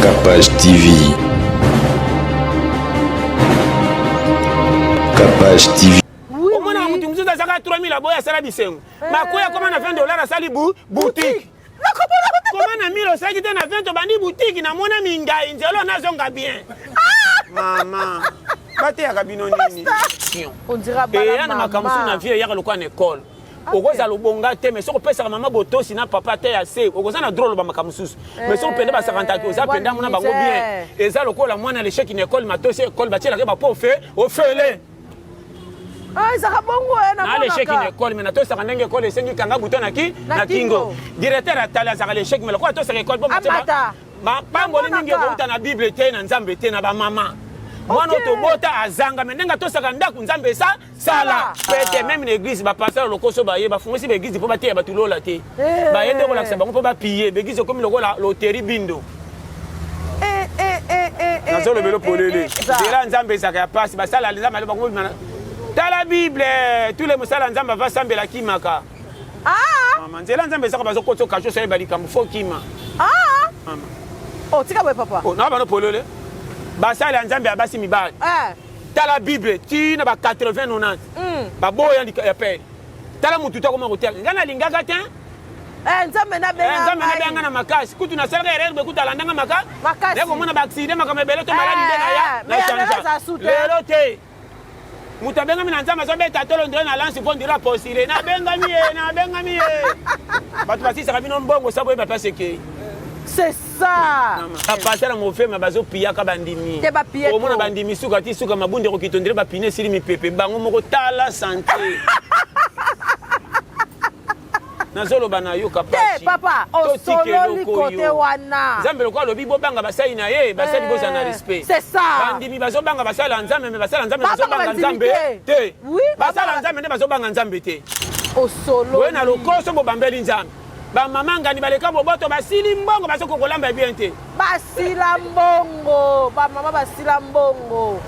Capage TV. Capage TV. Oui, oui. On a 3000 abois à Sala Bisseng. Ma couille, comment on a $20 à Sali boutique? Comment on a 1000 au Sali qui a 20 bandi boutique? Na mona minga, injalo na zonga bien. Maman. Bate ya kabino nini? On dira pas. Et na makamsu na vie ya lokwa na école. Okoza lobonga te mais soko pesa maman boto sina papa te assez. Okoza na drôle ba makamsu. Mais soko penda ba 50 ki oza penda mona bango bien. Eza lokola mwana l'échec na école matosi école batiela ke ba po fe au fele. Ah, ça va bongo na mona. Na l'échec na école mais na to saka ndenge école esengi kanga buto na ki na kingo. Directeur atala saka l'échec mais lokwa to saka école po mateba. Ba pangoli ningi ko na Bible te na Nzambe te na ba mama. Mwana tobota azanga menenga tosaka ndaku Nzambe sala pete même l'église ba passer lokoso ba ye ba fungosi l'église po batia batulola te ba yende ko lakisa bango po ba piller l'église comme lokola loterie bindo na solo belo polele dela Nzambe saka ya passe ba sala Nzambe le bango mana tala Bible tous les musala Nzambe va sambela kimaka mama nzela Nzambe saka bazo koto kacho sala ba likambo fo kima mama oh tika boy papa oh na ba no polele basala Nzambe abasi mibali tala Bible tina ba 80 90 ba boya ya pe tala mutu to koma kotia ngana lingaka te Nzambe na benga na makasi kutu na sala erreur be kutala ndanga makasi leko mona ba accident makamebele to maladi ndanga ya na chanja lelo te mutu benga mina Nzambe so beta tolo ndre na lance fond dira posile na benga miye batu basisa kabino mbongo sabo e ba paseke. C'est ça. Passer à mon fait ma bazo pia ka bandimi. Te ba pia. Au mona bandimi suka ti suka mabunde ko kitondire ba pine siri mi pepe bango moko tala santé. Nazolo bana yo kapachi. Papa, o solo li kote wana. Nzambe lokwa lobi bo banga basai na ye, basali boza na respect. C'est ça. Bandimi bazo banga basala Nzambe me basala Nzambe bazo banga Nzambe. Te. Oui. Basala Nzambe ne bazo banga Nzambe te. O solo. We na lokoso bo bambeli Nzambe. Ba mama ngani baleka boboto basili mbongo basoko kolamba bien te basila mbongo ba mama basila mbongo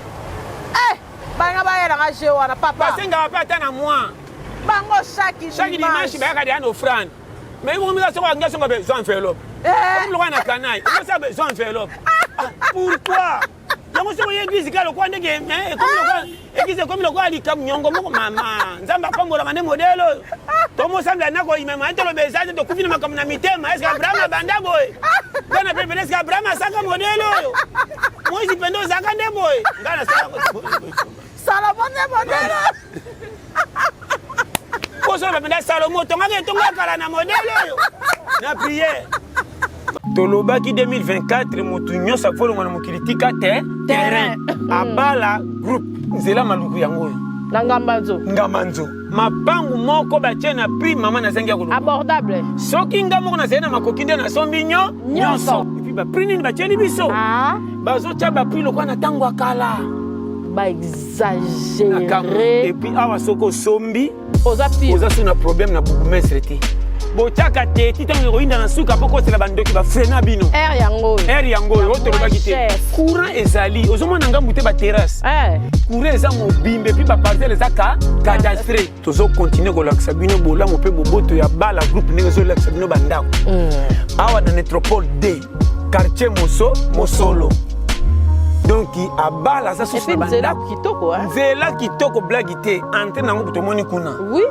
banga ba yera ngaje wana papa basenga pata na moi bango chaque dimanche ba ka dia no offrande mais vous me soko ngaso ngo besoin enveloppe comme le na kanai vous savez besoin enveloppe pourquoi yango soko yeglise ka lokwa ndenge église comme lokwa alikam nyongo moko mama Nzamba pambola mane modelo tomo sambla nako imema ntelo bezaje to kufina makamna mitema est-ce que Abraham banda boy bana pepe est-ce que Abraham saka modelo moi si pendo saka nde boy ngana Salomon ne modelo ko so be penda Salomon to ngaka kala na modelo na prière tolobaki 2024 mutu nyosa folo ngana mukiritika terrain abala groupe nzela maluku yango na ngamanzo mapangu moko batie na prix mama na zengi ya kolo abordable soki ngamo na zena makokinde na sombi nyonso et puis ba prix nini batie ni biso bazo tia ba prix lokwa na tango akala ba exagérer et puis awa soko sombi oza suna problème na bourgmestre te bochaka te titango roinda na suka poko tela bandoki ba frena bino air yango otolobaki te courant ezali ozomona ngambu te ba terrasse courant eza mobimbe puis ba parcelle eza cadastre tozo continuer ko lakisa bino bolamu pe boboto ya bala groupe ndenge zo lakisa bino bandako awa na métropole D quartier Mosolo donc abala ça sous nzela kitoko blague te entre nango butomoni kuna oui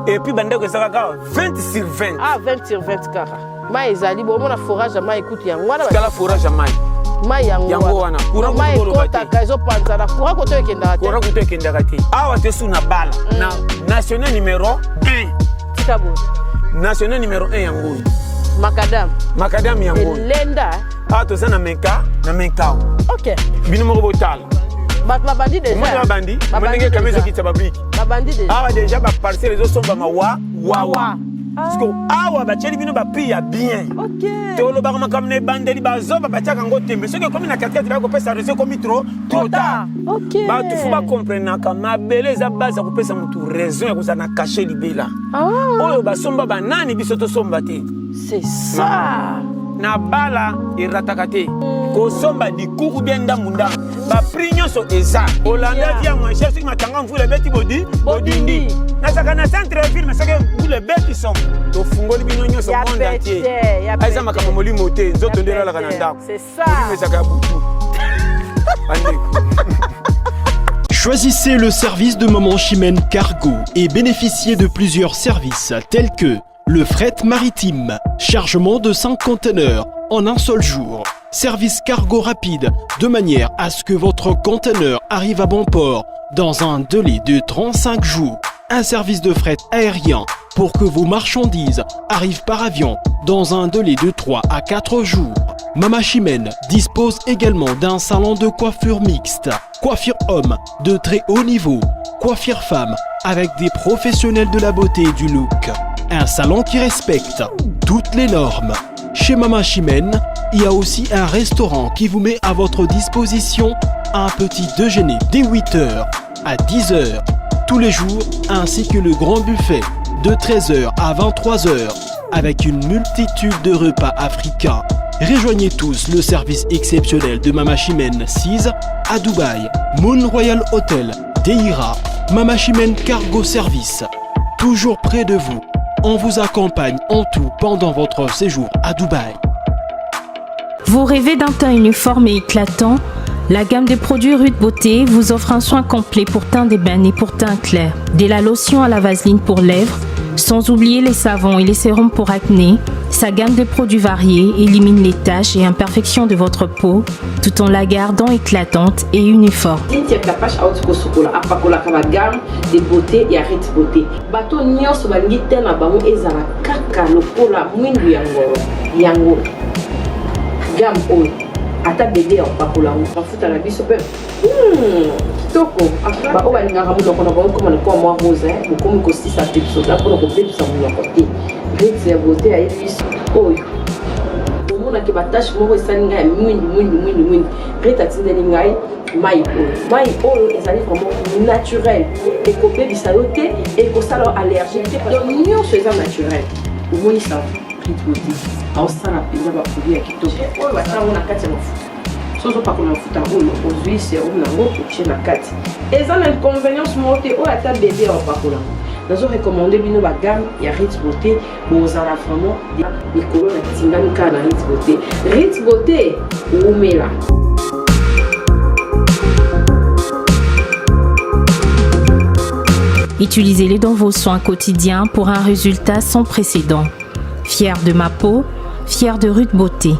et puis bandeko ezaka 20 sur 20 20 sur 20 kara ma ezali bo mona forage ma écoute yango wana kala forage mai ma yango wana courant ko bolo bati kazo panza na courant ko to ekendaka te awa te suna bala na national numéro 1 tikabo national numéro 1 yango macadam yango lenda to sana menka na menkao OK bino moko botala babandi déjà moi babandi ndenge kamezo kitsa babiki babandi déjà awa déjà ba parcelle zo somba mawa parce que awa ba tcheli bino ba prix ya bien OK tolo ba makamne bandeli bazo ba bachaka ngo tembe ce que comme na 4 ba ko pesa reçu comme trop tard OK ba tu faut ba comprendre ka mabele za base ko pesa mutu raison ya ko sana cacher libela oyo ba somba ba nani biso to somba te c'est ça na bala irataka te ko somba di kuku bien ndamunda ba prix nyonso eza olanda via moins cher sur matanga mvula beti bodindi Nasaka na centre-ville, mais c'est que vous les bêtes qui sont. Au fungoli binonyo sont monde entier. Aïsa makamomoli moté, zoto ndela la kananda. C'est ça. Mais ça ka boutou. Choisissez le service de Maman Chimène Cargo et bénéficiez de plusieurs services tels que le fret maritime, chargement de 5 conteneurs en un seul jour, service cargo rapide de manière à ce que votre conteneur arrive à bon port dans un délai de 35 jours, un service de fret aérien pour que vos marchandises arrivent par avion dans un délai de 3 à 4 jours. Maman Chimène dispose également d'un salon de coiffure mixte, coiffure homme de très haut niveau, coiffure femme avec des professionnels de la beauté et du look. Un salon qui respecte toutes les normes. Chez Maman Chimène, il y a aussi un restaurant qui vous met à votre disposition un petit déjeuner dès 8h à 10h tous les jours, ainsi que le grand buffet de 13h à 23h avec une multitude de repas africains. Rejoignez tous le service exceptionnel de Maman Chimène 6 à Dubaï, Moon Royal Hotel, Deira, Maman Chimène Cargo Service, toujours près de vous. On vous accompagne en tout pendant votre séjour à Dubaï. Vous rêvez d'un teint uniforme et éclatant? La gamme de produits Rude Beauté vous offre un soin complet pour teint d'ébène et pour teint clair. De la lotion à la vaseline pour lèvres, sans oublier les savons et les sérums pour acné. Sa gamme de produits variés élimine les taches et imperfections de votre peau tout en la gardant éclatante et uniforme. Capache Outco Sokola, Apakola gamme de beauté et arrête beauté. Bateau Nyos Bangitel na Bango Ezara Kaka Lokola Mwindu Yango. Gamme O. Ata bébé en Pakola, on fout à la biche. Kitoko. Ba o balinga kamuto kono ko comme ko moi rose hein, comme ko 6 à pepso là pour ko pepso mon côté. Rite beauté à Elvis. Oh. Pour mon ki batache mo esalinga mwindi. Rite atindeli ngai mai oil ezali vraiment naturel. Et ko pepso yote et ko sala allergique parce que nous c'est naturel. Au moins ça. Beauté. Alors ça la pizza va produire qui top. Oh va ça on a 4 mafuta. Soso pa kuna mafuta oyo ozwi serum nango uche na kati. Eza na inconvénience moté o ata bébé en pakola. Nazo recommander bino ba gamme ya Ritz Beauté bozala vraiment des couleurs na tingani ka na Ritz Beauté. Ritz Beauté umela. Utilisez-les dans vos soins quotidiens pour un résultat sans précédent. Fier de ma peau, fier de Rude Beauté.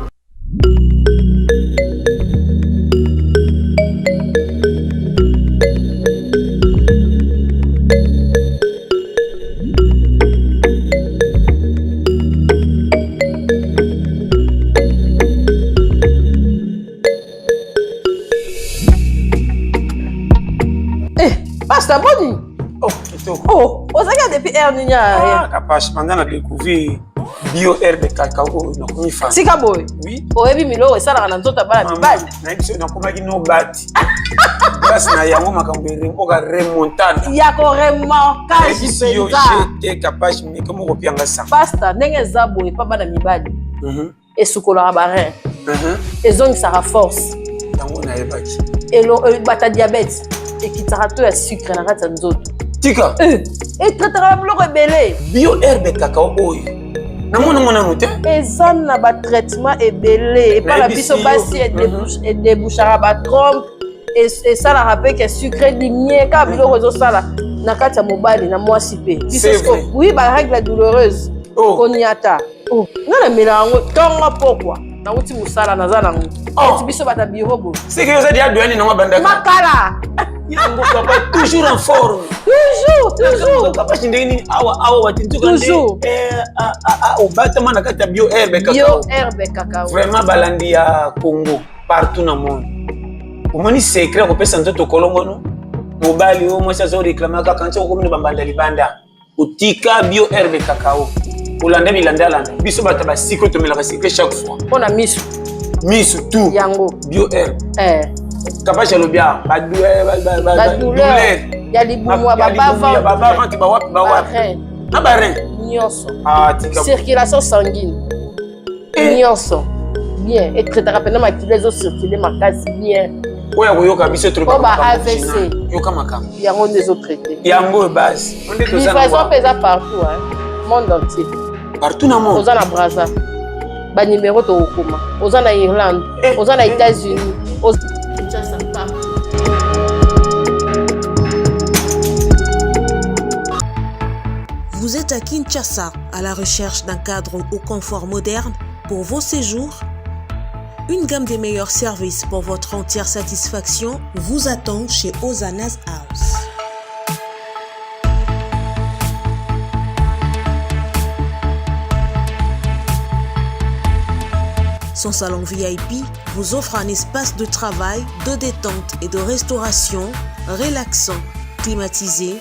Basta boni. Oh, Kitoko. Oh, osaka depuis Erninya. Ah, Capache, pendant la découvrir bio herbe cacao na komi fa. Sika boy. Oui. Oyebi milo esala na nzota bana mibali. Na biso na komaki no bati. Grâce na yango makambere oka remontada. Ya ko remontage Yo penza. j'étais Capache mais comment kopianga ça. Basta ndenge za boy pa bana mibali. Esukola ba rein. Ezongisaka force. Yango na yebaki. Elo bata diabète. Ekitaka to ya sucre na kati ya nzoto. Tika. Etrataka biloko ebele. Bio herbe cacao oyo. Namona mona note. Eza na ba traitement ebele. Et pas la biso basi et débouchara ba trompe. Et ça la rappelle que sucre diminué ka biloko ezosala na kati ya mobali na mwasi pe. Oui, ba règle douloureuse. Koniata. Oh, na melango tonga pourquoi? Na uti musala naza nango. Et biso bata birobo. C'est que vous avez douane na bandaka. Makala. Yango papa toujours en forme. Toujours. Papa chindeni awa watintuka toujours. Au battement na kati ya bio herbe cacao. Bio herbe cacao. Vraiment balandi ya Congo partout dans le monde. Omoni secret ko pesa nzoto kolongo no. Mobali o mo chazo réclamer ka kancho ko mini bambanda libanda. Utika bio herbe cacao. Olanda milanda. Biso bata ba siko to melaka secret chaque fois. On a misu. Misu tout. Yango. Bio herbe. Capache le bien. Ba douleur. Ya libumwa baba vente ba wapi. Na ba rein. Nyonso. Ah tika. Circulation sanguine. Nyonso. Bien. Et traitera pendant ma les os circuler ma case bien. oya koyoka biso trop ba AVC yoka makam yango des autres traités yango base livraison pesa partout hein monde entier partout na monde oza na Brazza ba numéro to okoma oza na Irlande oza na États-Unis Kinshasa partout. Vous êtes à Kinshasa à la recherche d'un cadre au confort moderne pour vos séjours? Une gamme des meilleurs services pour votre entière satisfaction vous attend chez Hosanna's House. Son salon VIP vous offre un espace de travail, de détente et de restauration relaxant, climatisé,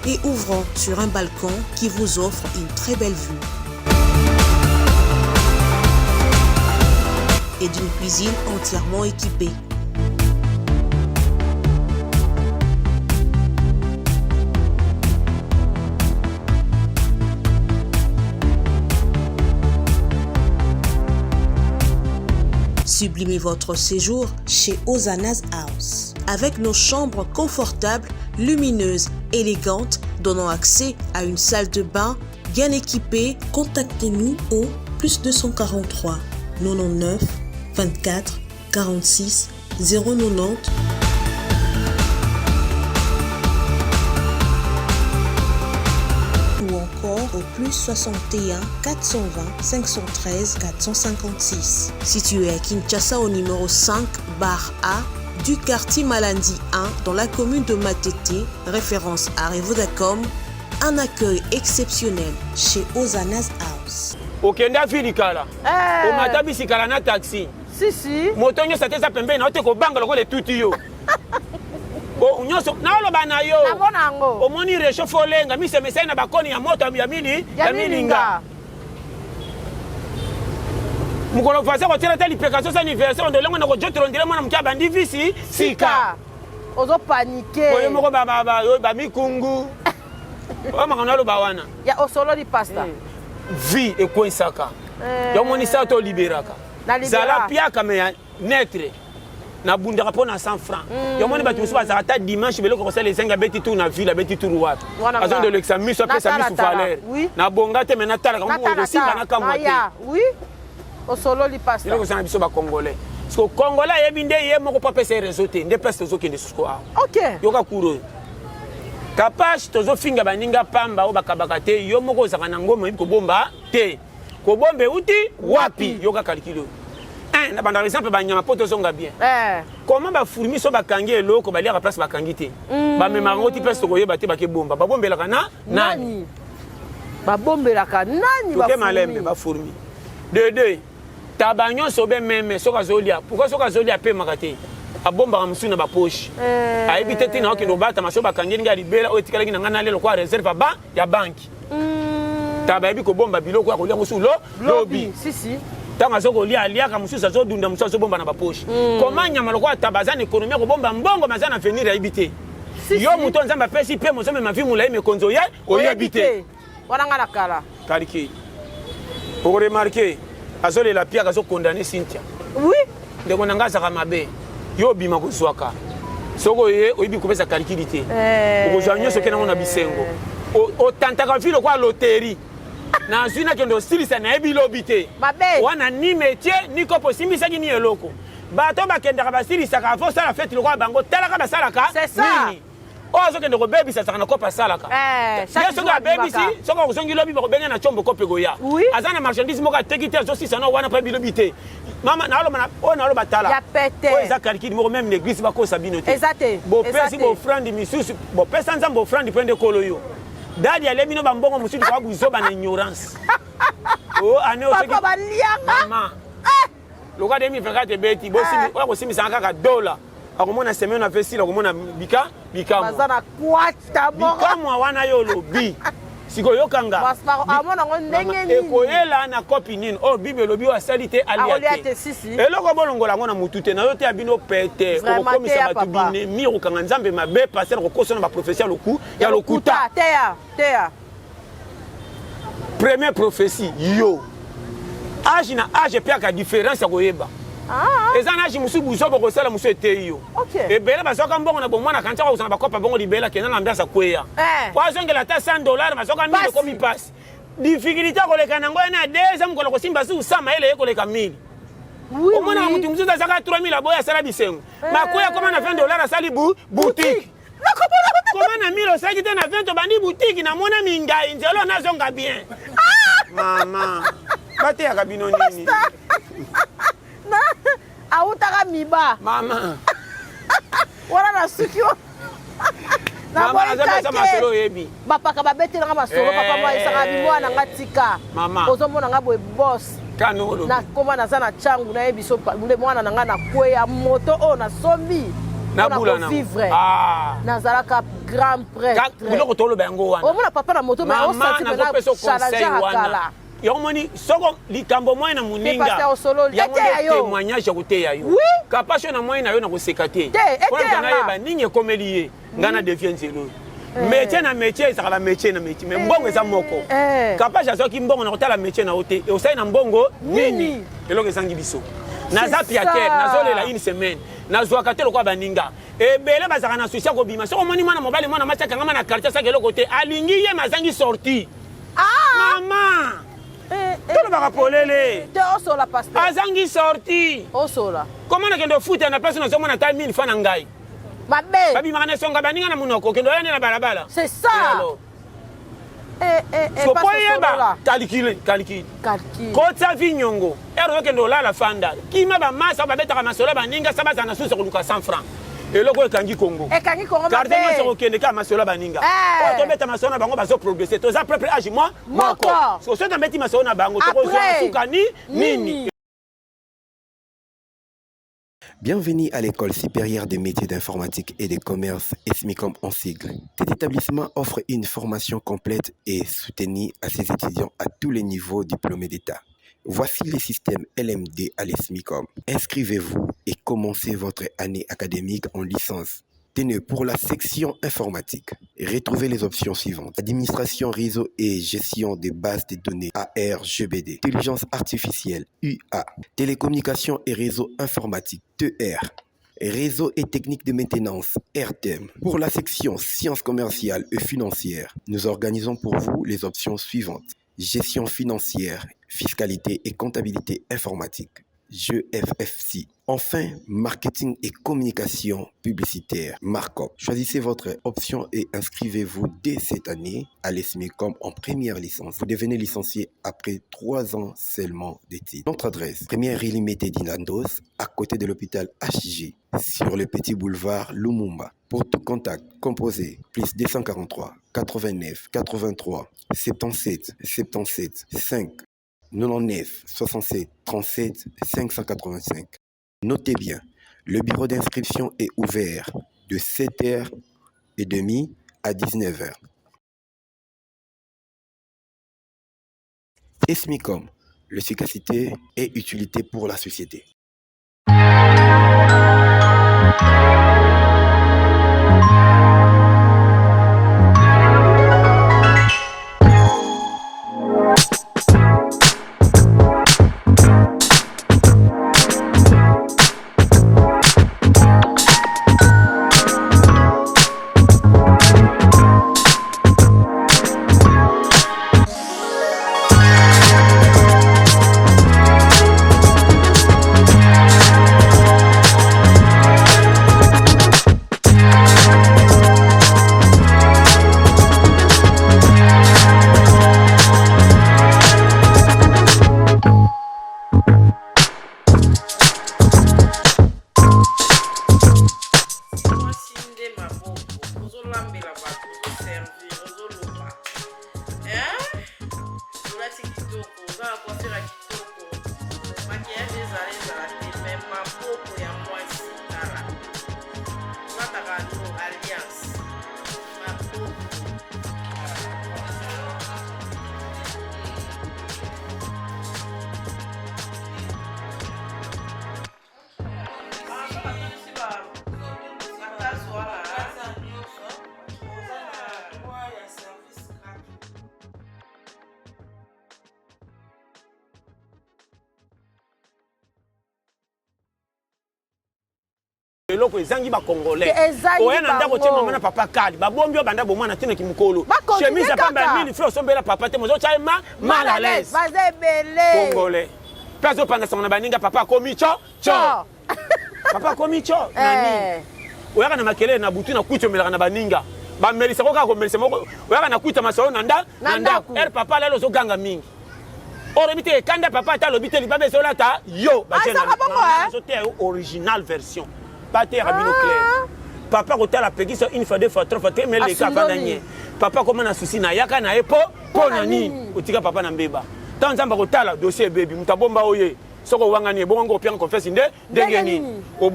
et ouvrant sur un balcon qui vous offre une très belle vue. Et d'une cuisine entièrement équipée. Sublimez votre séjour chez Hosanna's House. Avec nos chambres confortables, lumineuses, élégantes, donnant accès à une salle de bain bien équipée, contactez-nous au +243 99 24 46 090 ou encore au +61 420 513 456. Situé à Kinshasa au numéro 5 bar A du quartier Malandi 1 dans la commune de Matete, référence à Revodacom, un accueil exceptionnel chez Hosanna's House. okenda filikala omata bisikala na taxi si moto nyonso te eza pembeni na ote kobanga lokola etuti yo nyonso naoloba na yo omoni réchauffe olenga misemesai na bakoni ya moto ya milinga mukolo voisin kotiela te lipekation sa anniversaire ndolongo na kojotela ondele mwana moke abandi visi sika ozo panike oyo moko bamikungu oyo makambo naloba wana ya osololi pasta vie ekweisaka yomonisa to liberaka zala piaka me ya netre nabundaka mpo na 100 francs yomoni bato mosusu bazala ata dimanche beloko kosala esenga abeti tour na ville abeti tour wapi azondolekisa miso apesa misu valeur nabonga te me natalaka moko kosimba nakamwa te osololi pasta eloko osala na biso bacongolais parce que congolais ayebi nde ye moko mpo apesa réseau te nde place tozokende susko awa yoka kuro oyo kapage tozofinga baninga pamba oyo bakabaka te yo moko ozalaka na ngoma oyebi kobomba te kobomba euti wapi yoka calcule oyo na banda par exemple banyama mpo tozonga bien comment bafourmi so bakangi eloko baliaka place bakangi te bamemaka ngo ti place tokoyeba te bakebomba babombelaka na nani babombelaka nani toke malembe bafourmi de taba nyonso be meme soki azolia pourkui soki azolia apemaka te abombaka mosusu na baposhe ayebi te ntina okende obatama so bakangi ninga ya libela oyo etikalaki na ngai na lelo kwa réserve ya banki taba ayebi kobomba biloko ya kolia mosusu lobi ntango azokolia aliaka mosusu azodunda mosusu azobomba na baposhe koma nyama lokola taba aza na ekonomi ya kobomba mbongo maza na avenir ayebi te yo moto nzambe apesi mpe mozomema vi molai mekonzi oyebi te wana nga na kala kaliki okoremarke azolela piaka azokondane Cynthia ndeko na ngai azaka mabe yo obima kozwaka soki oye oyebi kopesa kalikili te okozwa nyonso oke nango na bisengo otantaka vi lokwa loteri nazwi nakende osilisa nayebi lobi te wana ni métier ni kopo osimbisaki ni eloko bato bakendaka basilisaka avo osala fete lokwa bango talaka basalaka nini oyo azokende kobebisa saka na kopo asalaka ye soki abebisi soki okozongi lobi bakobenge na tyombo kope koya aza na marchandise moko ateki te azosisa na wana mpo yebi lobi te mama oyo naloba tala oyo eza kalikili moko meme l'église bakosa bino te bopesi bofrandi misusu bopesa nzambe ofrandi mpo nde kolo yo dadi ale bino bambongo mosusu kwa buzoba na ignorance ane mama loka 2024 ebeti oya kosimisaka kaka dola akomona semaine na vesila akomona bikamwa wana yo lobi sikoyo yokanga amonango ndenge nini ekoyela na kopi nini oyo bible elobi oyo asali te alia te eloko bolongola yango na mutu te nayo te ya bino pete okokomisa bato binemi okokanga nzambe mabe paster okokosana baprofesie ya lokuta teya première prophétie yo age na age epiaka différence ya koyeba eza na age mosusu buso bokosala mosusu etei yo ebele bazoka mbongo na bomwana kanti akozala bakopa bongo libela kenda na ambiance akweya po azongela ata $100 bazoka 1000 ekomi pasi difficulté akoleka nango ene ya 2 ans mokolo kosimba si usama ele ekoleka 1000 omona mutu mosusu azaka 3000 aboya asala bisengo makweya koma na $20 asali boutique koma na 1000 osalaki te na 20 obandi boutique namona mingai nzelo nazonga bien mama bateyaka bino nini autaka miba mama wana na suki mama nazapesa masolo oyebi bapaka babetelanga masolo papa mwa esanga bimwana nga tika ozomona nga boye boss kanolo nakoma naza na changu nayebi so mwana na nga nakweya moto oyo nasombi nabula vivre nazalaka grand prêtre biloko toloba yango wana omona papa na moto mais osati pena challenge akala yomoni soko likambo moye na moninga yango nde témoignage ya koteya yo kapasio na moye na yo na koseka te mpona nayeba nini ekomeli ye ngai na devie nzelo métier na métier ezaka bamétier na métier mais mbongo eza moko kapasi azwaki mbongo na kotala métier na yo te osali na mbongo nini eloko ezangi biso naza piatere nazolela une semaine nazwaka te lokwa baninga ebele bazalaka na susi ya kobima soko omoni mwana mobali mwana masi akangama na quartier asaka eloko te alingi ye mazangi sorti mama tolobaka polele azangi sorti koma nakende ofuta na place nazomona ta 1000 fa na ngai babimaka na esonga baninga na monoko okende oyande na balabala sopo yeba calcule kotsa vi nyongo ero okende olala fanda kima bamasa babetaka masolo baninga sa bazala na susi koluka 100 francs eloko ekangi Congo karte nyonso kokende kaka masolo baninga oyo tobeta masolo na bango bazoprogresse toza propre age moko soki tobeti masolo na bango tokozwa suka nini. Bienvenue à l'École supérieure des métiers d'informatique et des commerces ESMICOM en sigle. Cet établissement offre une formation complète et soutenue à ses étudiants à tous les niveaux diplômés d'État. Voici les systèmes LMD à l'ESMICOM. Inscrivez-vous et commencez votre année académique en licence. Tenez pour la section informatique. Retrouvez les options suivantes. Administration, réseau et gestion des bases de données ARGBD. Intelligence artificielle UA. Télécommunications et réseaux informatiques TR. Réseau et techniques de maintenance RTM. Pour la section sciences commerciales et financières, nous organisons pour vous les options suivantes. Gestion financière, fiscalité et comptabilité informatique. GFFC. Enfin, marketing et communication publicitaire, Markup. Choisissez votre option et inscrivez-vous dès cette année à l'ESMICOM en première licence. Vous devenez licencié après 3 ans seulement d'études. Notre adresse, première illimitée d'Inandos, à côté de l'hôpital HJ, sur le petit boulevard Lumumba. Pour tout contact, composez plus 243 89 83 77 77 5 99 67 37 585. Notez bien, le bureau d'inscription est ouvert de 7h30 à 19h. ESMICOM, l'efficacité et utilité pour la société. eloko ezangi ba congolais oya na ndako tie maman na papa kali ba bombi banda bomwa na tina kimukolo chemise ya pamba 1000 francs sombela papa te mozo cha mal à l'aise bazebele congolais place au panda na baninga papa komi cho papa komi cho nani oya na makele na butu na kucho melaka na baninga ba melisa ko ka ko melisa moko oya na kuita masolo na nda papa lelo zo ganga mingi Orébité, quand papa t'a l'obité, il va me faire ta yo. C'était original version. Pas terre à clair. Papa, quand la pégué, une fois, deux fois, trois fois, mais les cas pas gagné. Papa, comment on a souci, na yaka na epo, ponani. Otika papa na mbeba. Tant que tu as le dossier baby, mutabomba oye. Soko wangani, bon, on peut en confesser ndengeni. Au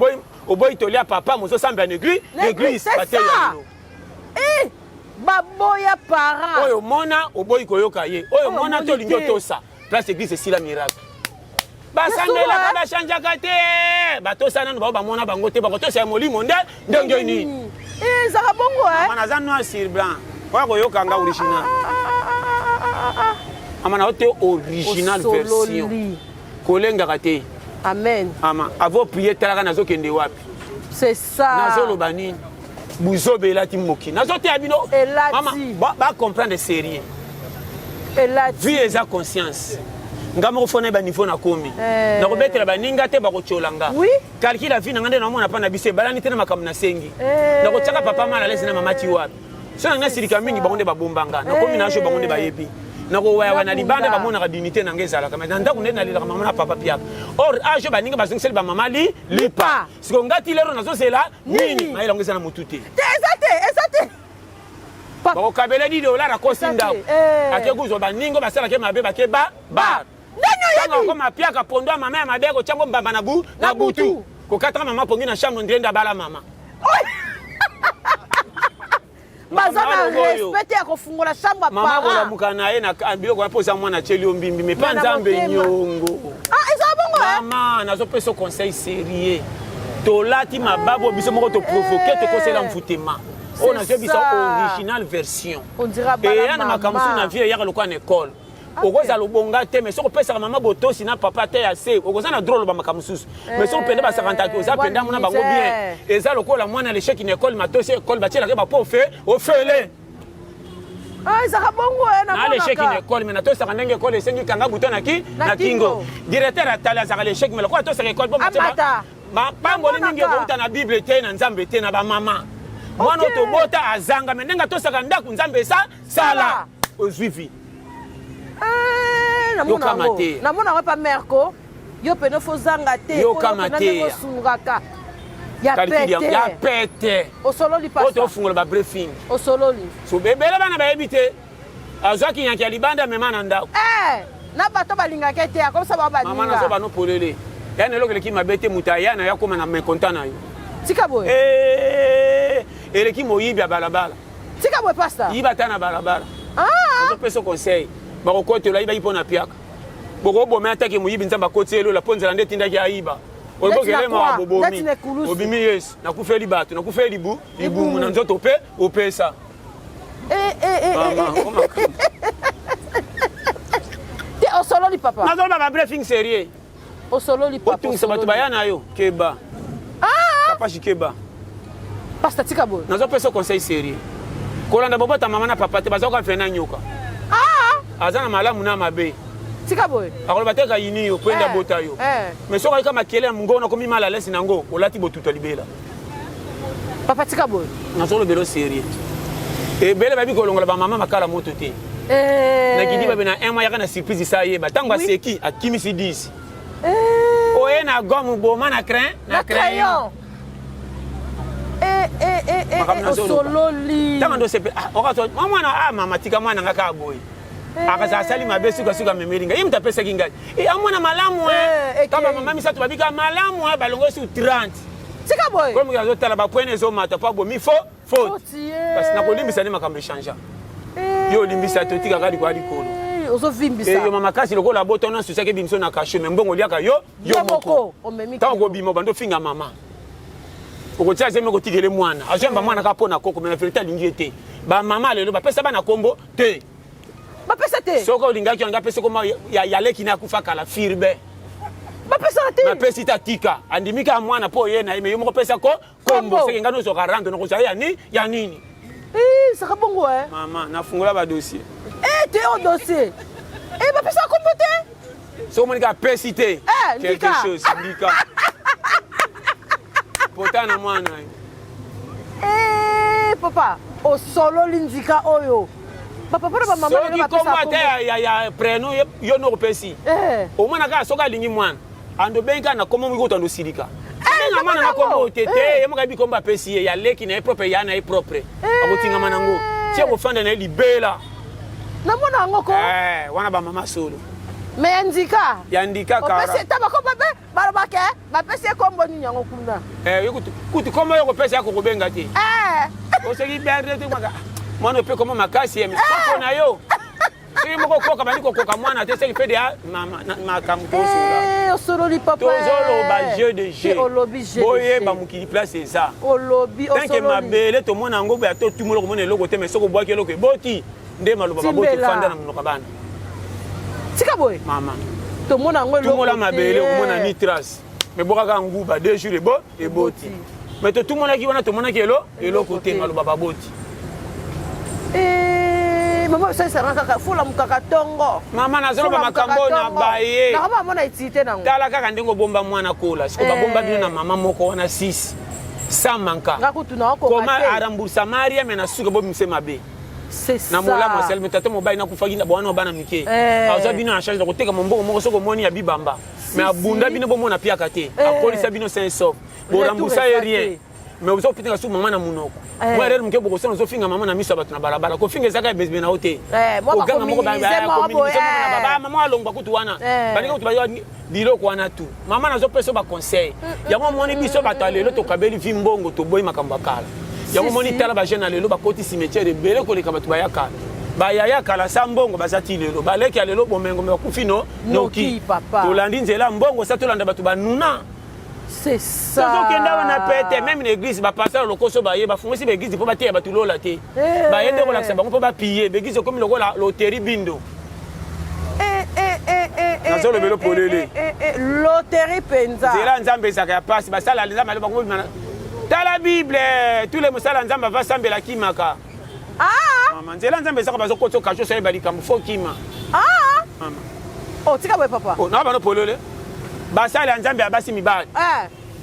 boy, tolia papa, mozo samba l'église, pas terre. Eh, baboya parent. Oyo mona, au boy koyoka ye. Oyo mona to lingo tosa. Place église c'est la miracle. Basandela ba chanjaka te. Ba tosana no ba mona bango te ba to sa moli monde ndengeni. Eh zaka bongo Amana za noir sur blanc. Kwa koyoka nga original. Amana ote original version. Kolenga kate. Amen. Ama avo prier talaka nazo kende wapi. C'est ça. Nazo lobani. Buzo bela timoki. Nazo te abino. Mama ba comprendre sérieux. Vie eza conscience. Ngamo fona ba niveau na komi. Na ko betela ba ninga te ba ko cholanga. Oui. Kalki la vie na ngande na mona pa na bise balani te na makamna na sengi. Na ko tsaka papa mala lesi na mama ti wapi. So na sirika mingi ba konde ba bombanga. Na komi na sho ba konde ba yebi. Na ko waya wana libanda ba mona ka dignité na ngezala kama ndanda kunde na lila mama na papa pia. Or ajo ba ninga ba zungsel ba mama lipa. Siko ngati lero na zo sela nini. Ma ila ngeza na mututi. Ezate. Bako kabela di dola na kosinda. Ake kuzo baningo basala ke mabe bake ba. Nanyo ko mapia ka pondo mama ya mabe ko chango mbamba na butu. Ko katra mama pongi na chambre ndenda bala mama. Bazana respecte ya kofungola chambre pa. Mama ko la mukana ye na ambilo ko posa mwana cheli ombimbi me panza mbe nyongo. Eza bongo Mama nazo peso conseil sérieux. Tolati mababo biso moko to provoquer to kosela mfutema. On a vu ça original version. On dira pas. Et na makamsu na vie ya lokwa na école. Okoza lobonga te mais soko pesa mama boto sina papa te assez. Okoza na drôle ba makamsu. Mais soko penda ba 50 ki oza penda mona bango bien. Eza lokola mwana l'échec na école matosi école batiela ke ba po fe ofele. Ah ça bongo na mona. Na l'échec na école mais na to saka ndenge école esengi kanga buto na kingo. Directeur atala saka l'échec mais lokwa to saka école po mateba. Ba pangoli ningi ko uta na bible te na nzambe te na ba mama. Mwana otobota azanga menenga tosaka ndaku nzambe sala ozuivi namona pa merko yo pene fo zanga te yo kamate sungaka ya pete osololi pa oto fungola ba briefing osololi so bebele bana ba ebite azaki yanki alibanda mema na ndako na bato balingaka te comme ça ba baninga mama na so bano polele yana lokele ki mabete mutaya na yakoma na mekonta na yo tika boye eleki moyibi ya balabala tika boye pasta yiba ta na balabala ozo peso conseil bakokotela yiba yipo na piaka bokoboma ataki moyibi nzambe akoti elo la ponzela nde tindaki ayiba obokelema bobomi obimi yesu nakufeli bato nakufeli libumu na nzoto pe opesa te osololi papa nazoloba ba briefing sérieux osololi papa otungisa bato bayana yo keba papa shikeba pasta tika boy nazo peso conseil sérieux kolanda bobota mama na papa te bazoka fena nyoka azana malamu na mabe tika boy akoloba teka yini yo kwenda bota yo mais soka kama kele mngona komi mala lesi nango olati botuto libela papa tika boy nazo lo belo sérieux e bele babi kolongola ba mama makala moto te na kidi babe na un mois yakana surprise sa ye batangwa seki akimisi 10 oye na gomme boma na crayon osololi tanga ndo sepe okato mwana mama tika mwana ngaka boy akaza sali mabe suka memeringa yim tapesa kinga amwana malamu kama mama misatu babika malamu balongo su 30 tika boy comme gazo tala ba point ezo mata pa bo mi faute parce na kolimbisa ni makambe changer yo limbisa to tika kali kwa likolo ozo vimbisa yo mama kasi lokola botono susake bimso na kasho mbongo liaka yo moko tango bimo bando finga mama okotia zeme kotikele mwana azemba mwana ka pona koko mais vérité lingi te ba mama lelo ba pesa bana kombo te ba pesa te soko lingaki nga pesa koma ya leki na kufa kala firbe ba pesa osala te napesi ta tika andimika mwana po ye na me yo moko pesa ko kombo seke ngano so karando noko ya nini saka bongo mama nafungula ba dossier te o dossier bapesa kombo te so monika pesi te quelque chose ndika potana mwana papa osololi nzika oyo bapapa na bamama soki kombo te ya prénom yo noko pesi omwana kaka soki alingi mwana ando benga na kombo mwiko tando silika benga mwana na kombo tete yemoka bi kombo apesi ye ya leki na propre ya na propre akotinga manango tie kofanda na libela na mwana ngoko wana ba mama solo me andika yandika kara opesi ta bakombo be balobake bapesi kombo nini yango kuna kutu kombo yo kopesa yako kobenga te oseki berde te maka mwana pe komo makasi yemi koko na yo si moko koka bani kokoka mwana te seki pede makambo tosola osololi papa tozolo ba jeu de jeu boye ba mukili place eza olobi osololi tanke mabele to mona ngo ya to tumulo komona eloko te mais soko bwaki eloko eboti nde maloba baboti fanda na mnoka bana tika boye mama to mona ngo eloko tumola mabele komona ni trace mais bokaka nguba 2 jours eboti mais to tumona ki wana to mona ki eloko te maloba baboti mama ça sera kaka fula mukaka tongo mama nazolo ba makambo na baye na kama mona itite nango tala kaka ndingo bomba mwana kola siko ba bomba bino na mama moko wana 6 samanka ngakutuna ko koma arambusa maria mena suka bo mse mabe c'est ça na mola masel metato mobile na kufaki na bwana bana mike aza bino na charge de koteka mombo moko soko moni ya bibamba mais abunda bino bo mona pia kate akolisa bino 500 bo rambusa rien mais vous avez fait maman na munoko moi rere mke boko sono zo finga maman na miso batu na barabara ko finga zaka bezbe na hote moi ba ko na baba maman alongba kutu wana banika kutu ba biloko wana tu maman nazo peso ba conseil yango moni biso batalelo to kabeli vimbongo to boy makambo kala yango moni tala ba jeune lelo ba koti cimetière bele ko leka batu ba yakala ba yaya kala sambongo bazati lelo ba leki lelo bomengo me kufino noki to landi nzela mbongo sa to landa batu ba nuna. C'est ça. Tout ce qui est na pete même l'église ba passer le koso ba ye ba fungosi ba église po ba te ba tulo la te. Ba yende ko la sa ba ko ba piller ba église comme le la loterie bindo. Nazo le belo polele. Loterie penza. Zela nzambe saka ya passe ba sala nzambe ba ko bimana. Dans la Bible tous les musala nzambe va sambela kimaka. Mama nzela nzambe saka ba zo koto kacho so ba likambo fo kima. Mama. Oh tika boy papa. Oh na ba no polele. Basala nzambe abasi mibali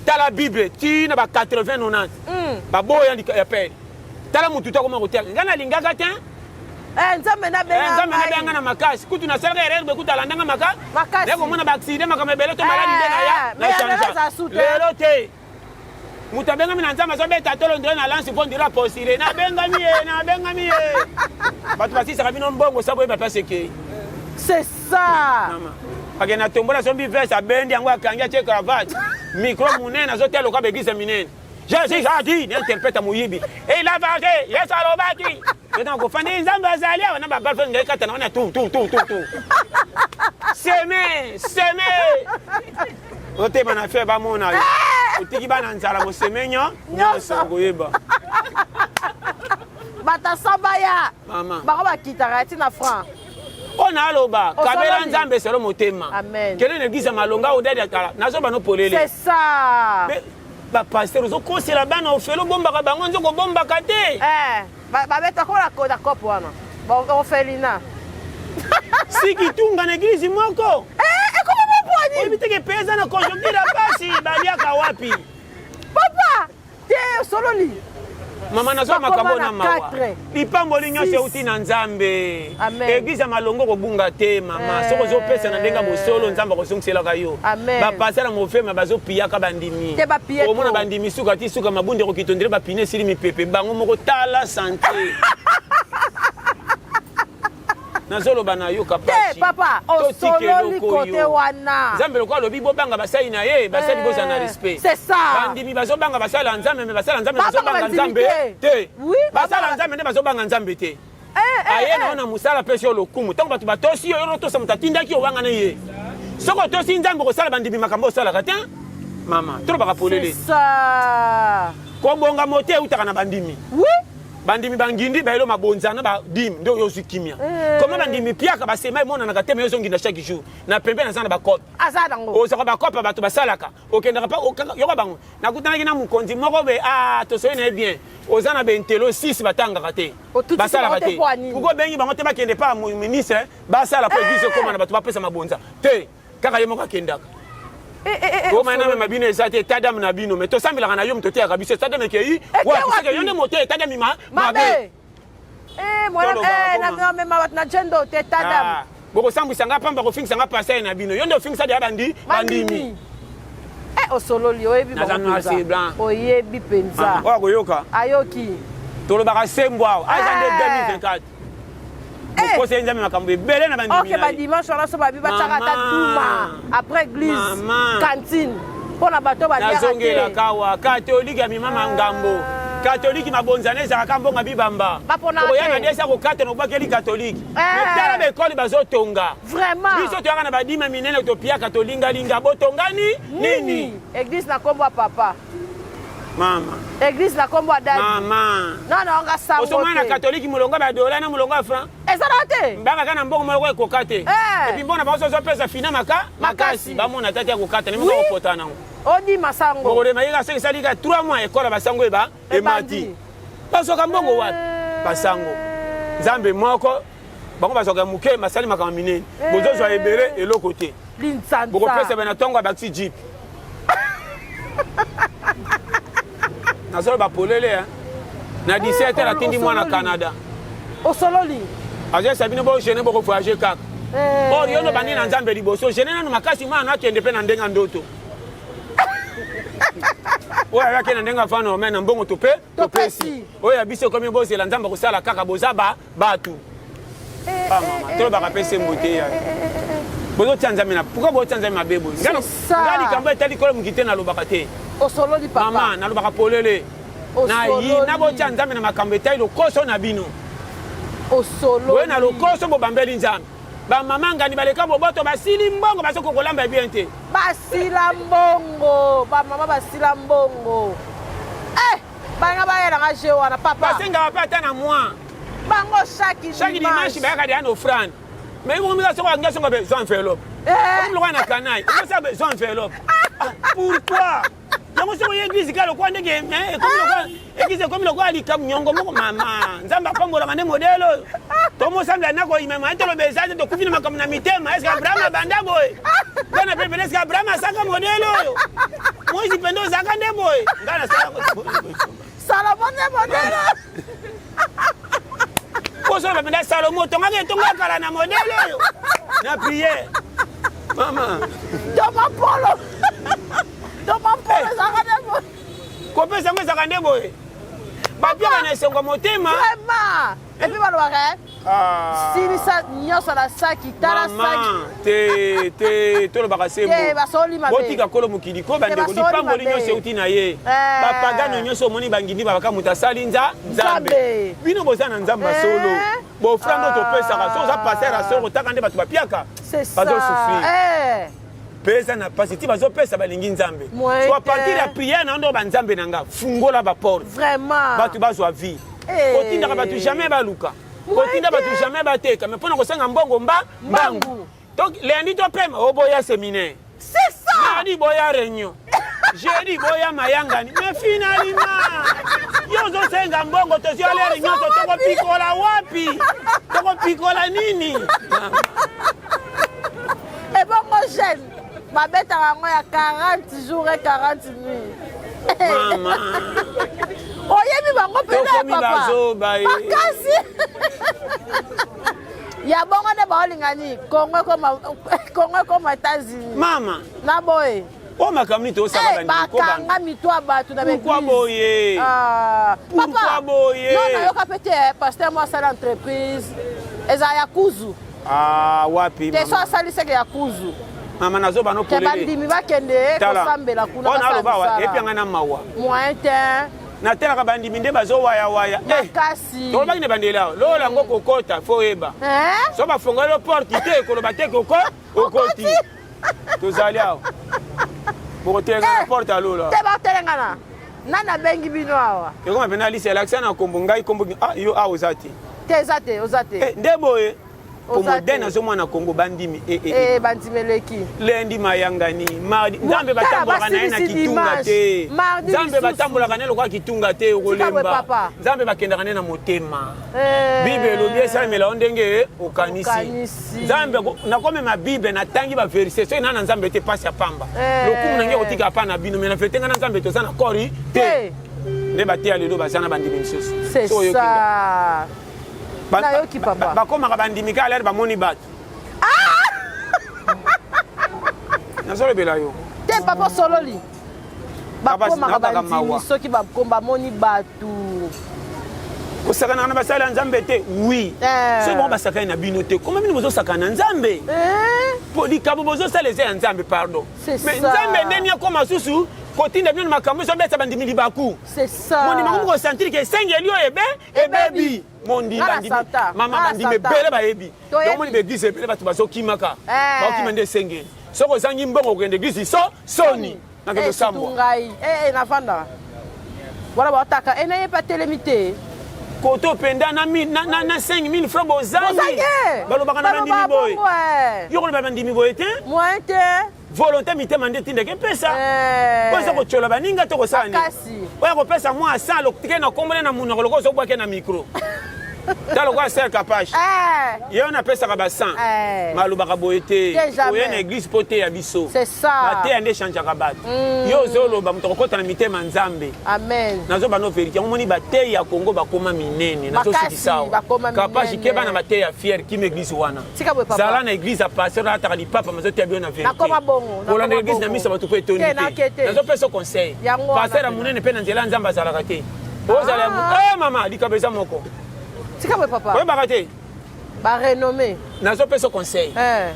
tala bible tina ba 80 90 ba boya ya pe tala mutu to koma kotel ngana lingaka te nzambe na benga na makasi kutu na salga erreur be kutala ndanga makasi leko mona ba accident makame bele to maladi ndanga ya na chanja lelo te mutu benga mina nzambe so beta tolo ndre na lance fond dira posile na benga miye batu basisa kabino mbongo sabo ba paseke c'est ça agena tombola sombi verse abendi yango akangia che cravate micro munene azotelo kwa begise minene Jésus a dit n'interprète muyibi et il a vengé yes alobaki donc ko fandi nzamba azali wana ba balfa ngai kata na tout semer ote bana fe ba mona otiki bana nzala mo semenyo nyoso goyeba bata sabaya mama ba ba kitara tina franc. On a loba kabela nzambe selo motema quelle église malonga odede kala nazo bano polele c'est ça ba pasteur zo kosela bana ofelo bomba ka bango nzo ko bomba kate ba beta ko la koda kopo wana ba ofelina siki tunga na église moko comment mon poignet ibiteke pesa na conjoncture basi balia ka wapi papa te sololi mama nazo makambo na mawa lipambo linyose uti na nzambe église malongo ko bunga te mama soko zo pesa na ndenga bosolo nzamba ko songisela kayo ba passer mo fema bazo piyaka bandimi o mona bandimi suka ti suka mabunde ko kitondire ba pine sili mi pepe bango moko tala santé nazolo bana yo kapachi papa o solo kote wana nzambe lokwa lobi bo banga basali na ye basali boza na respect c'est ça bandimi bazo banga basala nzambe me basala nzambe bazo banga nzambe te basala nzambe ne bazo banga nzambe te aye na ona musala pesi lokumu tango batu batosi yo to sa mutatinda ki obanga na ye soko tosi nzambe ko sala bandimi makambo sala kata mama trop baka polele c'est ça ko bonga mote utaka na bandimi bandimi bangindi baelo mabonzana ba dim ndo yo kimia comment bandimi piaka ba sema mona na kateme yo nginda chaque jour na pembe na zana ba kope azala ngo o saka ba kope ba to basalaka okendaka pa yo bango na kutana kina mukonzi moko be to so ene bien ozana be ntelo 6 batanga kate basalaka te pourquoi bengi bango te ba kende pa ministre basala po église comme na ba to ba pesa mabonza te kaka yo moko kendaka o mana mabino ezate tadam na bino mais to sambila na yo mtote ya kabisa tadam ke wa parce que yone moto tadam ma mabe mwana na mema na jendo te tadam boko sambisa nga pamba ko fingisa nga pasa na bino yonde fingisa dia bandimi osololi oyebi bango oyebi penza wa koyoka ayoki tolo baka sembwa azande 2024 ko se nzami makambo ebele na bandimi ok ba dimanche wana so babi bataka ta duma après église cantine pona bato ba dia nazongela kawa catholique ya mimama ngambo catholique mabonzana ezaka mbonga bibamba oyana desa ko kate no bakeli catholique tala be école bazotonga vraiment biso toyaka na badima minene topia catholique linga botongani nini église na kombo papa mama église na kombo dadi mama non nga sango te osomana catholique mulonga ba dola na mulonga franc ezala te mbanga kana mbongo moloko ekokate et puis mbona baso zo pesa fina makasi bamona tati ya kokata ni moko potana odi masango bokole mayika seki salika 3 mois école basango eba emati basoka mbongo wapi basango nzambe moko bango basoka muke masali makama minene bozozwa ebere eloko te linsanza bokopesa bana tongo bakti jeep nasolo bapolele na 17 la tindi mwana Canada osololi aje sabine bo jene boko voyager kaka or yono bani na nzambe liboso jene na makasi mana akende pe na ndenga ndoto oya yake na ndenga fano mena mbongo topesi oya biso komi boze la nzamba kosala kaka bozaba batu mama to baka pese mbote ya bozo tsanzami na pourquoi bozo tsanzami mabebo ngali kambo etali kolo mukite na lobaka te osololi papa mama na lobaka polele na yi na bo tsanzami na makambo etali lokoso na bino osololi we na lokoso bo bambeli nzambe ba mama ngani baleka boboto basili mbongo basoko kolamba bien te basila mbongo ba mama basila mbongo banga bayela nga je wana papa basenga pata na moi bango chaque dimanche bayaka dia no frane mais vous me dites que ngasi ngobe zo enveloppe comme le roi na kanai vous savez zo enveloppe pourquoi yango soko église kalo kwa ndenge comme le roi ali kam nyongo moko mama nzamba pambola mane modelo tomo sambla nako imema ntelo bezaje to kufina makamna mitema est-ce que Abraham banda boy bana pepe est-ce que Abraham saka modelo moi si pendo saka nde boy ngana Salomon modelo koso bapenda Salomon tonga kala na modelo yo na prière mama Thomas Polo zakadebo kopesa ngo zakadebo bapia na sengo motema vraiment et puis balwaka silisa nyonso na saki tala saki te tolo baka sembo basoli mabe botika kolo mukili ko bandeko lipamboli nyonso euti na ye bapagano nyonso omoni bangindi babaka mutu asali nzambe bino boza na nzambe solo bofrando topesaka so oza paster asolo kotaka nde bato bapiaka bazosufrir pesa na pasi ti bazopesa balingi nzambe so a partir ya prière na ndo banzambe na nga fungola baporte vraiment bato bazwa vie kotindaka bato jamais baluka kotinda bato jamais bateka mais mpona kosenga mbongo mbangu donc lendi topema oboya séminaire c'est ça mardi boya réunion jeudi boya mayangani mais finalement yo ozosenga mbongo tozi ale réunion tokopikola wapi tokopikola nini ebongo jeune babetaka yango ya 40 jours et 40 nuits mama oyebi bango pene papa makasi ya bongo nde baolingani Congo koma États-Unis mama na boye o makamni tosaka bakanga mito ya bato na pourquoi boye papa non nayoka pe te pasteur mo asala entreprise eza ya kuzu wapi te so asaliseke ya kuzu mama nazoba no polele bandimi bakende kosambela kuna basala epi anga na mawa moyen te natelaka bandimi nde bazowayawaya makasi tolobaki ne bandela lola yango kokota fo yeba so bafongoli lo porte te koloba te okoti tozali awa bokotelengana na porte alola te bakotelengana Nana bengi bino awa. Yoko mapena lise l'accent na kombo ngai kombo ah yo a ozati. Ozate. Ndeboye. Como dena zo mwana Kongo bandimi bandimeleki. Lendi mayangani, mardi Nzambe batambola na kitunga te. Nzambe batambola kana lokwa kitunga te okolemba. Nzambe bakenda kana na motema. Bible lobi ça mela ondenge okanisi. Nzambe na kome ma Bible na tangi ba verset so na Nzambe te pasi ya pamba. Lokumu nange otika pa na bino mena fetenga na Nzambe to sana kori te. Ne batia lelo bazana bandimi misusu. C'est ça. Nayoki papa. Bakoma bandimika alaire bamoni bato. Nazolo belayo. Te papa sololi. Bakoma bandimi soki bakomba moni bato. Osakana na basala Nzambe te oui. So bon basaka na bino te. Comment bino bozo sakana Nzambe? Polikabo bozo saleze Nzambe pardon. Mais Nzambe ndeni akoma susu. Kotinda bino makambo so beta bandimi libaku. C'est ça. Moni mango sentir que sengeli o ebebi. Mondi bandimi mama bandimi bele ba ebi. Donc moni be église bele batu bazo kimaka. Ba kimende sengeli. Soko sangi mbongo kende église so soni. Na ke sambo. Ngai na fanda. Voilà ba taka ena pas télémité. Koto penda na 5000 francs bozangi. Balobaka na bandimi boy. Yo ko bandimi boy te? Moi te. Volonté mitema nde tindeke pesa koza kochola baninga to kosani oya kopesa mwa asalo tike na kombole na munoko loko so bwake na micro talo kwa ser capage yo na pesa ka basan malubaka boyete oya na église pote ya biso c'est ça ate ande chanja ka bat yo zolo ba mutoko kota na mitema Nzambe amen nazo bano verité ngomoni bate ya Kongo bakoma minene nazo sikisao capage ke bana bate ya fier ki église wana zala na église a passer ata li papa mazo te bien na vérité Pour l'église na misa batu ko etoni te. Nazo pesa conseil. Passer a munene pe na nzela Nzamba zalaka te. Ozala mama likabeza moko. Tika we papa. We bakate. Ba renommé. Nazo pesa conseil.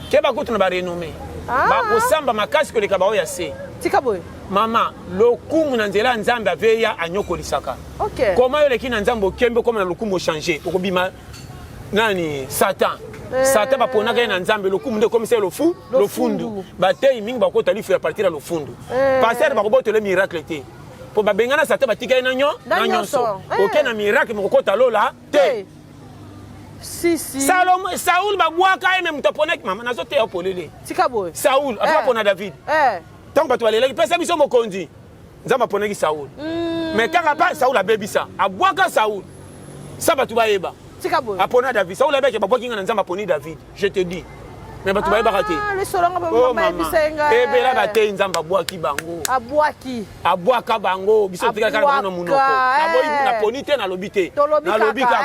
Ke ba kutu na ba renommé. Ba kosamba makasi ko lekaba o ya se. Tika boy. Mama lokumu na nzela Nzambe aveya anyoko lisaka. OK. Comment yo leki na Nzambo kembe comme na lokumu changer. Okobima nani Satan. Satan ba pona na Nzambe lokumu nde comme c'est le fundu batei mingi bakota lifu ya partir le fundu passer ba koboto le miracle te po ba bengana Satan batika na nyonso OK na miracle mokota lola te si Saul ba bwaka ene mtoponek mama nazo te opolele tika boy Saul apa pona David tant bato balelaki pesa biso mokonzi Nzamba ponaki Saul mais kaka pa Saul abebisa abwaka Saul ça bato ba yeba apona David ça ou la bec babaki na Nzamba poni David je te dis mais batu ba bakate les solanga ba bisenga e bela bate Nzamba bwaki bango abwaka bango biso tika kala na munoko na poni te na lobité na lobika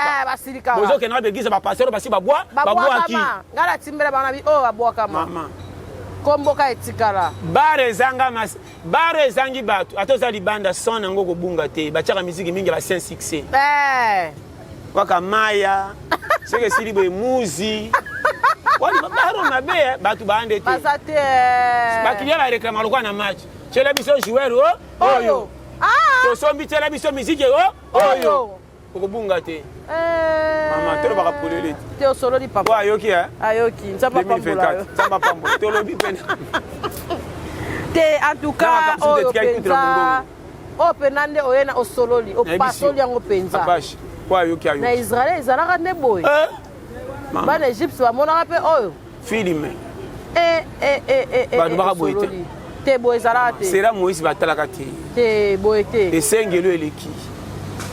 ka bozo ke na begize ba passer basi babwaki ngala timbele bana bi abwaka mama komboka etikala bare zangi batu atoza libanda son ngo ko bunga te bachaka musique mingi ba saint succès waka maya seke sili boy muzi wali baro mabe batu bande te basate bakilia ba réclame lokwa na match chela biso joueur oyo to sombi chela biso musique oyo kokubunga te mama tero baka polele te osolo di papa ayoki ayoki Nzamba pambola Nzamba pambola to lobi pena te en tout cas oyo penza openande oyena osololi opasoli yango penza na Israël ezalaka nde boye bana Egypte bamonaka mpe oyo filime bato baka boye te te boye ezalaka te sera Moïse batalaka te boye te esengelo eleki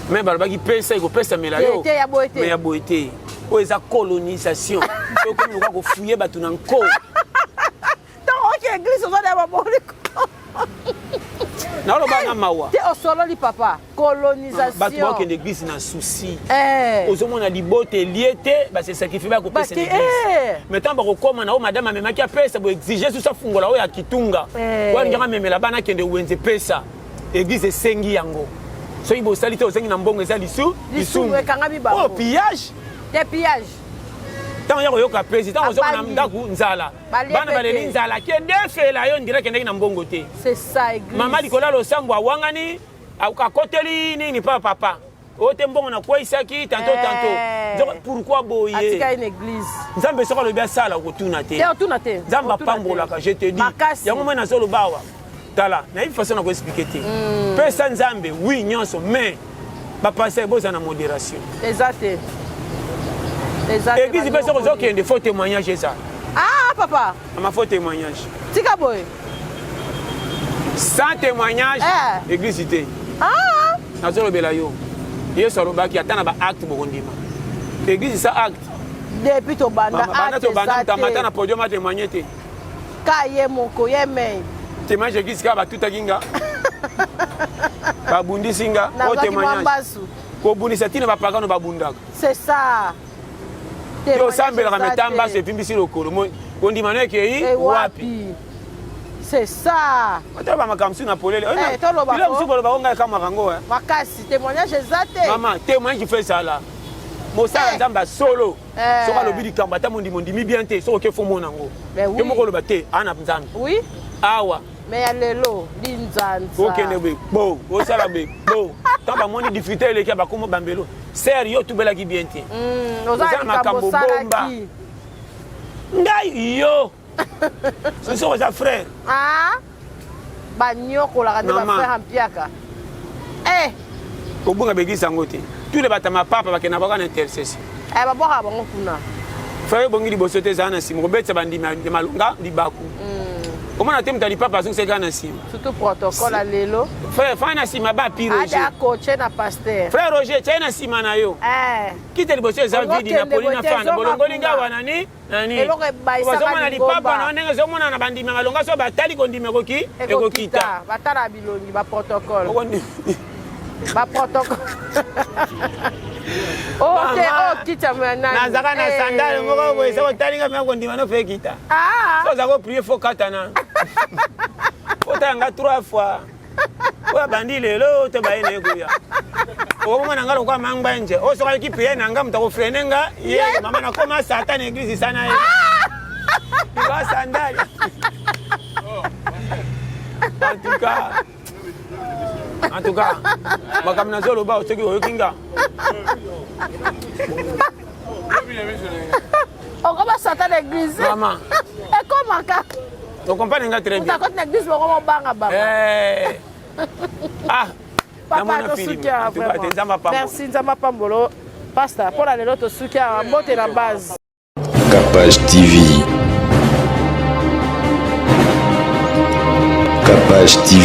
me balobaki pesa ekopesa mela yo me ya boye te oyo eza colonisation okomi lokola kofuye bato na nko ntango oki église ozana baboliko naloba na mawa te osololi papa colonisation bato bakende église na souci ozomona libote elie te base sacrifie bakopesa na église mais ntango bakokoma na oyo madame amemaki apesa bo exige susu afungola oyo ya kitunga oyo alingaka amemela bana akende wenze pesa église esengi yango soki bosali te osengi na mbongo eza lisumu oyo pillage te pillage ntango ya koyoka pesi ntango ozomona ndaku nzala bana baleli nzala kende fela yo ndira kendeki na mbongo te mama likolo losambo awangani akoteli nini pa papa oyo te mbongo nakweyisaki tanto pourquoi boye Nzambe soki alobi asala okotuna te Nzambe apambolaka je te dis yango mwe nazoloba awa tala na une façon na ko expliquer te pesa nzambe oui nyonso mais ba passer boza na modération exact église pesa ko kende faux témoignage ça ah papa ma faux témoignage tika boy sans témoignage église ité ah nazolo belayo yeso alobaki atana ba acte bokondima église ça acte depuis to banda acte banda tamata na podium a témoigner te ka ye moko ye me témoignage église ka ba tutakinga ba bundi singa o témoignage ko bundisa tina ba pagano ba bundaka c'est ça yo sambela ka metamba se pimbisi lokolo mo kondima na ke wapi c'est ça ata ba makamsu na polele il a msuko ba onga kama rango makasi témoignage exact maman témoignage qui fait ça là Mosa nzamba solo soka lobi likamba ta mondi mi bien te soko ke fo monango ke moko loba te ana nzambe oui awa mais ya lelo linzanza okende be bo osala be bo tamba moni difficulté le ke ba komo bambelo sérieux tu bela ki bien te ozala makambo bomba ngai yo ce sont vos frères ah ba nyoko la ba frère ampiaka kobunga begisa ngote tous les batama papa bakena baka na intercession ba boka bango kuna frère bongi liboso te zana simo kobetsa bandima de malunga libaku comment na temta li papa so se gana simo surtout protocole à lelo frère fana sima ba pire Roger ada coacher na pasteur frère Roger tena sima na yo kite liboso za vidi na polina fana bolongoli ngawa nani eloko baisa na li papa na ndenge zo mona na bandima malunga so batali kondime koki ekokita batala bilongi ba protocole ba protocole ok kita mwana nazaka na sandale moko boye so talinga mwa kondima no fe kita so za ko prier fo katana otanga 3 fois oya bandi lelo to bayene kuya okoma nanga lokwa mangba nje o so ka ki prier nanga mta ko frenenga ye mama na koma satan église sana ye ba sandale en tout cas makamna zolo ba otoki oyokinga okoma satan l'église maman et comment ka tu comprends nga très bien ta côté l'église boko banga baba papa to sukia merci nzamba pambolo pasta pour la lelo to sukia mbote na base Capage TV Capage TV